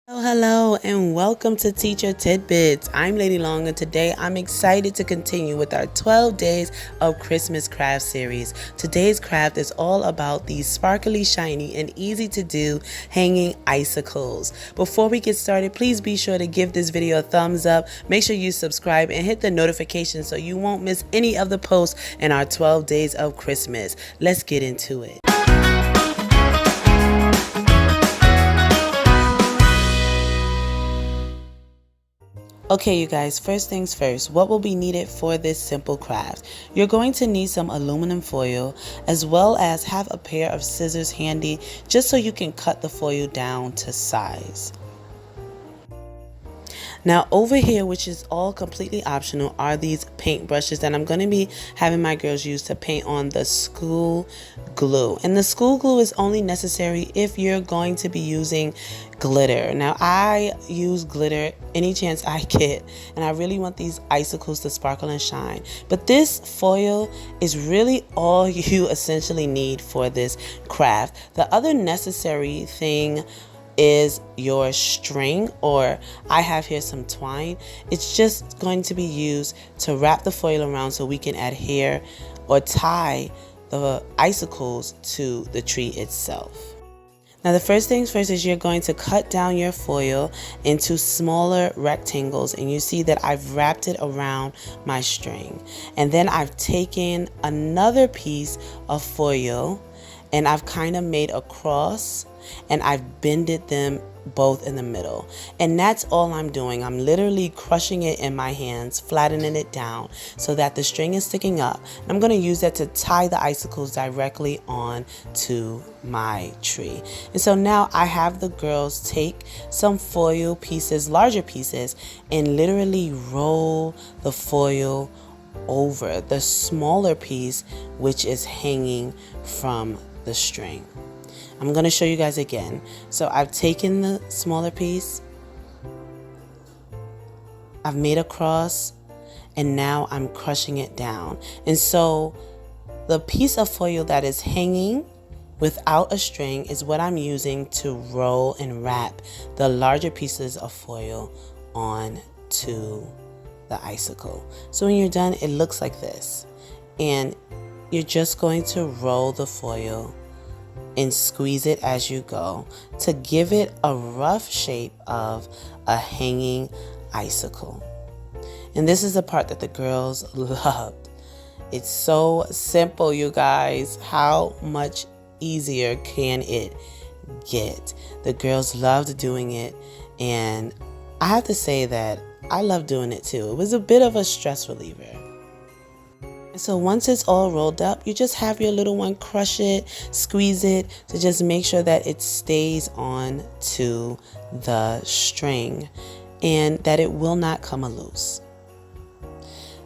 Hello, and welcome to Teacher Tidbits. I'm Lady Long, and today I'm excited to continue with our 12 Days of Christmas Craft series. Today's craft is all about these sparkly, shiny, and easy to do hanging icicles. Before we get started, please be sure to give this video a thumbs up, make sure you subscribe, and hit the notification so you won't miss any of the posts in our 12 Days of Christmas. Let's get into it. Okay, you guys, first things first, what will be needed for this simple craft? You're going to need some aluminum foil, as well as have a pair of scissors handy just so you can cut the foil down to size. Now over here, which is all completely optional, are these paint brushes that I'm going to be having my girls use to paint on the school glue. And the school glue is only necessary if you're going to be using glitter. Now I use glitter any chance I get, and I really want these icicles to sparkle and shine. But this foil is really all you essentially need for this craft. The other necessary thing is your string, or I have here some twine. It's just going to be used to wrap the foil around so we can adhere or tie the icicles to the tree itself. Now the first things first is you're going to cut down your foil into smaller rectangles, and you see that I've wrapped it around my string. And then I've taken another piece of foil and I've kind of made a cross, and I've bended them both in the middle. And that's all I'm doing. I'm literally crushing it in my hands, flattening it down so that the string is sticking up. I'm going to use that to tie the icicles directly on to my tree. And so now I have the girls take some foil pieces, larger pieces, and literally roll the foil over the smaller piece, which is hanging from the string. I'm going to show you guys again. So I've taken the smaller piece, I've made a cross, and now I'm crushing it down. And so the piece of foil that is hanging without a string is what I'm using to roll and wrap the larger pieces of foil on to the icicle. So when you're done, it looks like this. And you're just going to roll the foil and squeeze it as you go to give it a rough shape of a hanging icicle. And this is the part that the girls loved. It's so simple, you guys. How much easier can it get? The girls loved doing it, and I have to say that I love doing it too. It was a bit of a stress reliever. So once it's all rolled up, you just have your little one crush it, squeeze it to just make sure that it stays on to the string and that it will not come loose.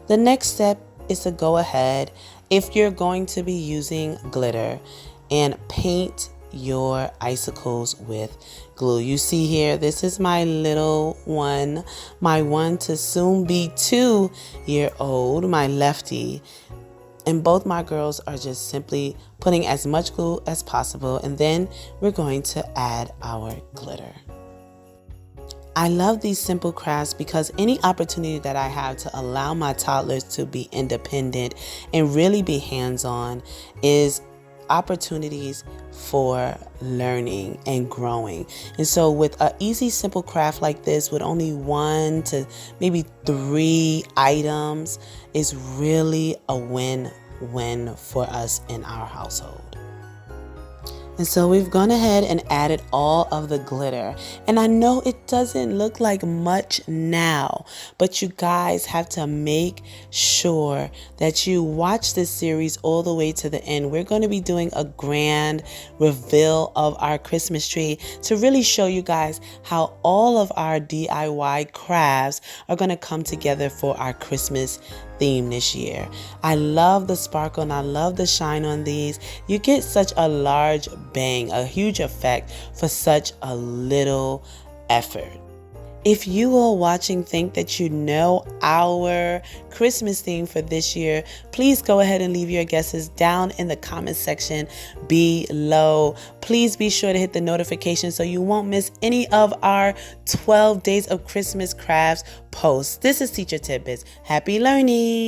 The next step is to go ahead, if you're going to be using glitter, and paint your icicles with glue. You see here, this is my little one, my one to soon be 2-year-old, my lefty. And both my girls are just simply putting as much glue as possible, and then we're going to add our glitter. I love these simple crafts because any opportunity that I have to allow my toddlers to be independent and really be hands-on is opportunities for learning and growing. And so with an easy, simple craft like this with only 1 to maybe 3 items is really a win-win for us in our household. And so we've gone ahead and added all of the glitter. And I know it doesn't look like much now, but you guys have to make sure that you watch this series all the way to the end. We're going to be doing a grand reveal of our Christmas tree to really show you guys how all of our DIY crafts are going to come together for our Christmas theme this year. I love the sparkle and I love the shine on these. You get such a large bang, a huge effect for such a little effort. If you all watching think that you know our Christmas theme for this year, please go ahead and leave your guesses down in the comment section below. Please be sure to hit the notification so you won't miss any of our 12 Days of Christmas Crafts posts. This is Teacher Tidbits. Happy learning!